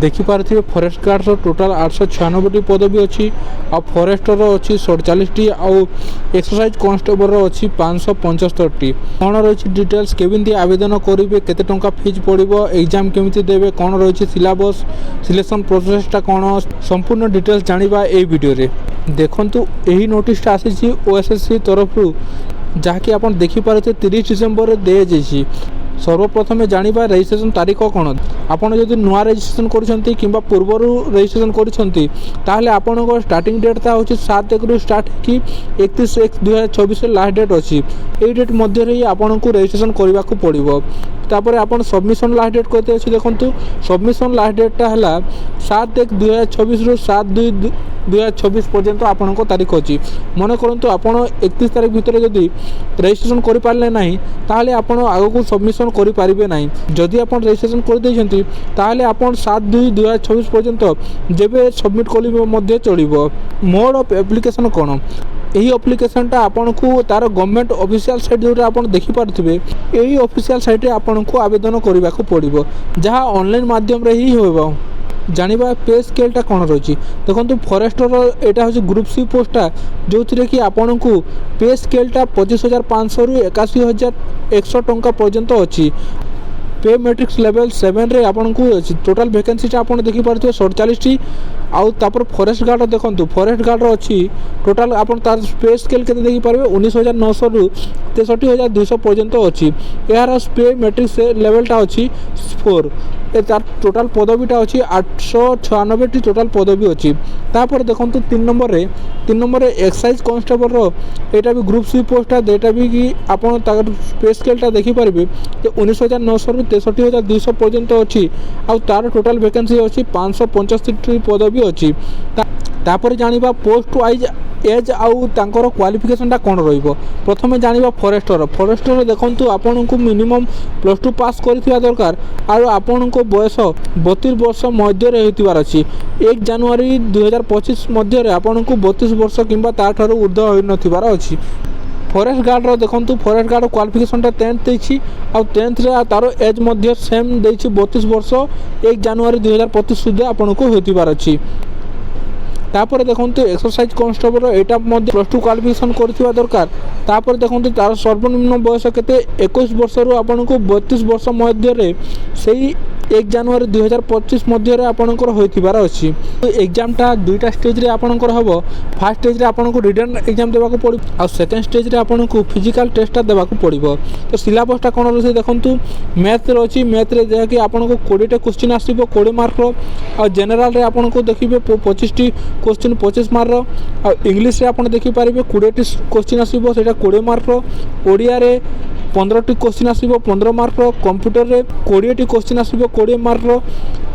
देखिपे forest guard total 896 पदवी अच्छी आ forester अच्छी 47 आउ एक्सरसाइज कॉन्स्टेबल अच्छी 575 कौन रही डिटेल्स केमिति आवेदन करेंगे केते टंका फीस पड़ो एग्जाम केमिति देवे कौन रही सिलेबस सिलेक्शन प्रोसेसटा कौन संपूर्ण डिटेल्स जानिबा ए वीडियो रे देखंतु एही नोटिसटा आसी ओएसएससी तरफ जहाँकि आप देखिपे 30 डिसेम्बर दे जाइए सर्वप्रथमे जानिबा रजिस्ट्रेशन तारीख कौन आपड़ जदि नुआ रजिस्ट्रेशन करुँच कि पूर्वर रजिस्ट्रेशन करें आपण स्टार्टिंग डेट हूँ 7 1 स्टार्ट कि 31/1/2024 लास्ट डेट अच्छी यही डेट मध्य ही आपन को रजिस्ट्रेशन करने को पड़ो तापर आप सबमिशन लास्ट डेट कहते अच्छे देखो सबमिशन लास्ट डेटा है 7/1/2024 रु 7/2/2024 पर्यंत आपण तारीख अच्छी मन करूँ आपड़ 31 तारीख भितर जदि रजिस्ट्रेशन करें ना ताहले आपण आगक सबमिशन करें ना जदि आप रजिस्ट्रेशन करदे ताहले आप 7/2/2024 पर्यंत जेबे सबमिट कले चलो मोड ऑफ एप्लिकेशन कौन यही एप्लिकेशनटा आपन को तार गवर्नमेंट ऑफिशियल साइट जो आप देखिपे यही ऑफिशियल साइट आपन को आवेदन करने को पड़ो जहाँ ऑनलाइन माध्यम रे ही हो जानिबा पे स्केलटा कौन रही देखो फरेस्टर यहाँ हूँ ग्रुप सी पोस्टा जो थी कि आपन को पे स्केलटा 25,500 रु 81,100 टंका पर्यंत अच्छी पे मैट्रिक्स लेवल 7 रे आपन को टोटाल वैकेंसीटा आप देखिपे 47 आउ तापर फॉरेस्ट गार्ड देखो फॉरेस्ट गार्ड अच्छी टोटाल आप पे स्केल के देखिपारे 19,900 रु 63,200 पर्यंत अच्छी यार पे मैट्रिक्स लेवलटा अच्छी 4 तार टोटाल पदवीटा अच्छी 896 टोटाल पदवी अच्छी तापर देखो 3 नंबर रे एक्साइज कॉन्स्टेबल यहाँ भी ग्रुप सी पोस्टा देटा भी कि आप पे स्केलटा देखिपारे 19,900 रु 63,200 पर्यंत अच्छी आउ तार टोटाल वैकेंसी अच्छी 575 पदवी अच्छी तापर जानिबा पोस्ट वाइज एज आउ तांकर क्वालिफिकेशनटा कौन रहिबो प्रथमे जानिबा फॉरेस्टर देखंतु आपन को मिनिमम +2 पास करिथिबा दरकार आरो आपन को बयस 32 वर्ष मध्य रे हेतिबार अछि 1 जनवरी 2025 मध्य रे आपन को 32 वर्ष किंबा ताठारो ऊर्ध्व होई नथिबार अछि फॉरेस्ट गार्ड देखो फॉरेस्ट गार्ड क्वालिफिकेशनटा 10th देछि आउ 10th रे तारो एज मध्य सेम देछि 32 वर्ष 1 जनवरी 2025 सुधा आपन को हेतिबार अछि तापर देखो एक्सरसाइज कॉन्स्टेबल यहाँ +2 क्वालिफिकेशन करथिबा दरकार तापर देखो तार सर्वनिम्न बयस केते 21 वर्ष रु आपन को 32 वर्ष मध्य रे सही 1 जनवरी 2025 मध्य रे आपनकर होइथिबार अछि तो एग्जामटा दुईटा स्टेज रे आपनकर हबो फर्स्ट स्टेज रे आपन को रिटन एग्जाम देबा को पड़ी आ सेकंड स्टेज रे आपन को फिजिकल टेस्टटा देबा को पड़िबो तो सिलेबसटा कोन रहै देखंतु मैथ रे अछि मैथ रे जे कि आपन को 20 टा क्वेश्चन आसीबो 20 मार्क रो आ जनरल रे आपन को देखिबे 25 टी क्वेश्चन 25 मार्क रो आ इंग्लिश रे आपन देखि पारिबे 20 टी क्वेश्चन आसीबो सेटा 20 मार्क रो ओडिया रे 15 टी क्वेश्चन आसीबो 15 मार्क रो कंप्यूटर रे 20 टी क्वेश्चन आसीबो 20 मार्क रो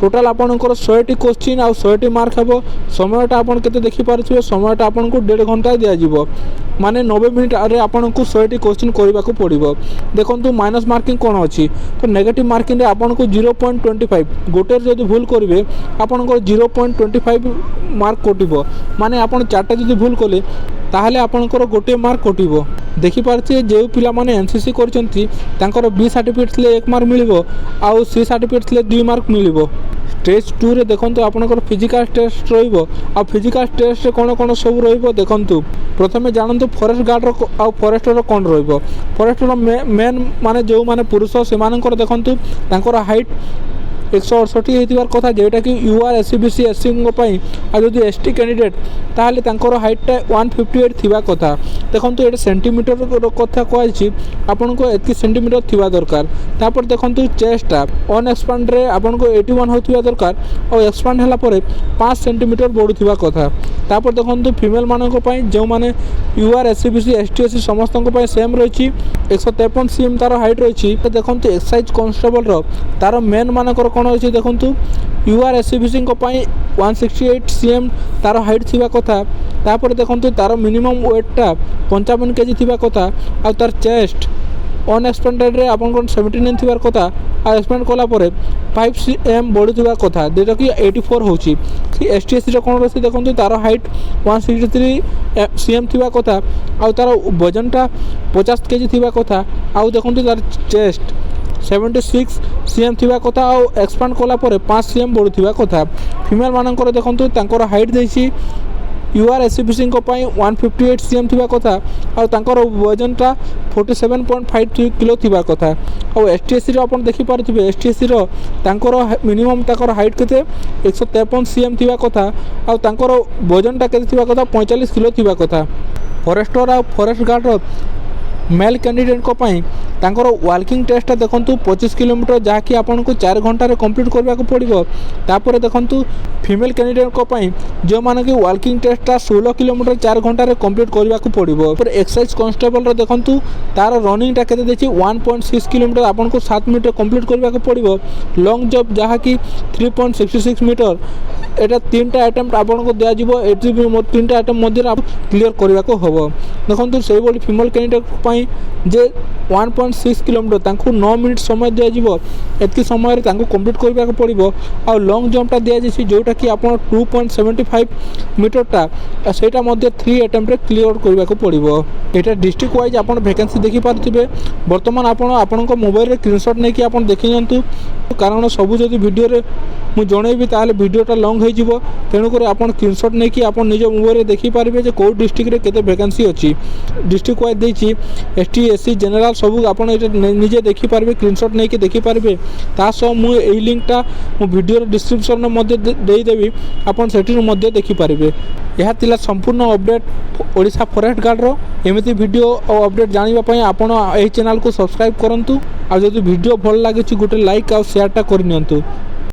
टोटाल आपनकर 100 टी क्वेश्चन आ 100 टी मार्क हेबो समयटा आपन केते देखि पारथिबे समयटा आपन को 1.5 घंटा दिया जिवो माने 90 मिनिट रे आपन को 100 टी क्वेश्चन करबा को पड़िबो देखंतु माइनस मार्किंग कोन अछि तो नेगेटिव मार्किंग रे आपन को 0.25 गोटे जदि भूल करिवे आपन को 0.25 मार्क कटिबो माने आपन चारटा जदि भूल कले ताहले आपनकर गोटे मार्क कटिबो देखि पारथि जे पिला माने एनसीसी करचंती तांकर बी सर्टिफिकेट ले 1 मार्क मिलिबो आउ सी सर्टिफिकेट ले 2 मार्क मिलिबो स्टेज 2 रे देखंतु आपनकर फिजिकल टेस्ट रहिबो आ फिजिकल टेस्ट रे कोन सब रहिबो देखंतु प्रथमे जानंतु फॉरेस्ट गार्ड रो आ फॉरेस्टर कोन रहिबो फॉरेस्टर मेन माने जो माने पुरुष से मानकर देखंतु तांकर हाइट 168 होइतिबार कथा जेटा कि यूआर एससीबीसी एससी पई आ जदि एसटी कैंडिडेट ताहले तांकर हाइटटा 158 थिबा कथा देखंतु एटा सेंटीमीटर कथा कहैछि आपन को 31 सेंटीमीटर थिबा दरकार तापर देखंतु चेस्टटा ऑन एक्सपांड रे आपन को 81 होथिबा दरकार और एक्सपांड हला परे 5 सेंटीमीटर बढुथिबा कथा तापर देखंतु फीमेल मानको पई जो माने यूआर एससीबीसी एसटी एससी समस्त को पई सेम रहिछि 153 सीएम तार हाइट रहिछि तो देखंतु एक्साइज कांस्टेबल रो तार मेन मानकर कौन अच्छे देखो यूआर एससीबीसी 168 सीएम तार हाइट थिबा कथा तापर देखो तार मिनिमम वेटटा 55 केजी थिबा कथा आ तार चेस्ट ऑन एक्सपेंडेड रे आपन 79 थिबार कथा आ एक्सपेंड कला परे 5 सीएम बॉडी थिबा कथा जेटा कि 84 होची एसटीएससी रे कोन रसी देखो तार हाइट 163 सीएम थिबा कथा आ तार वजनटा 50 केजी थिबा कथा आ देखो तार चेस्ट 76 cm थिबा कथा और एक्सपांड कला परे 5 cm बढ़ुथिबा कथा। फीमेल मानकर देखंतु तांकर हाइट देछि यूआर एससीबीसी 158 cm थिबा कथा और तांकर वजनटा 47.53 किलो थिबा कथा। और एसटीएससी रो आपण देखि पारथिबे एसटीएससी रो तांकर मिनिमम तांकर हाइट केते 153 cm थिबा कथा और तांकर वजनटा केते थिबा कथा 45 किलो थिबा कथा। फॉरेस्टर और फॉरेस्ट गार्ड रो मेल कैंडिडेट को पाई तांकर वाकिंग टेस्ट देखंतु 25 किलोमीटर जहाँकि आपन को 4 घंटा रे कंप्लीट करबा को पड़िबो। तापर देखंतु फीमेल कैंडिडेट को पाई जो माने कि वाकिंग टेस्ट 16 किलोमीटर 4 घंटा रे कंप्लीट करबा को पड़िबो। पर एक्सरसाइज कांस्टेबल रो देखंतु तार रनिंग टा केते देछि 1.6 किलोमीटर आपन को 7 मिनट कंप्लीट करबा को पड़िबो। लॉन्ग जंप जहाँकि 3.66 मीटर एटा 3टा अटेम्प्ट आपन को दिया जिवो। एटी 3टा अटेम्प्ट मध्ये आप क्लियर करबा को हबो। देखंतु सेही बोली फीमेल कैंडिडेट पाई जे 1.6 किलोमीटर तांको 9 मिनिट समय दिया जिवो। एतकी समय रे तांको कंप्लीट करबा को पड़िबो। आ लॉन्ग जंपटा दिया जेछि जोटा कि आपण 2.75 मीटरटा सेटा मध्ये 3 अटेम्प्ट रे क्लियर करबा को पड़िबो। एटा डिस्ट्रिक्ट वाइज आपण वैकेंसी देखि पारथिबे। वर्तमान आपण को मोबाइल रे स्क्रीनशॉट नै कि आपण देखि जंतु कारण सब जदि वीडियो रे मु जणैबी ताले वीडियोटा लॉन्ग हो जिवो। तेणु कर आपण स्क्रीनशॉट नै कि आपण निज मोबाइल रे देखि पारबे जे को डिस्ट्रिक्ट रे केते वैकेंसी अछि। डिस्ट्रिक्ट वाइज देछि एसटी एससी जनरल सब आपण एटा निजे देखि पारबे स्क्रीनशॉट नै कि देखि पारबे। ता सो मु एई लिंकटा मु वीडियो रे डिस्क्रिप्शन रे मध्ये देई देबी आपण सेठी मध्ये देखि पारबे। यह तिला संपूर्ण अपडेट ओडिशा फॉरेस्ट गार्ड रो। एमिति वीडियो और अपडेट जानिबा पई आपण एई चैनल को सब्सक्राइब करंतु। आ जदि वीडियो भल लागे छि गोटे लाइक और शेयर टा करनियंतु।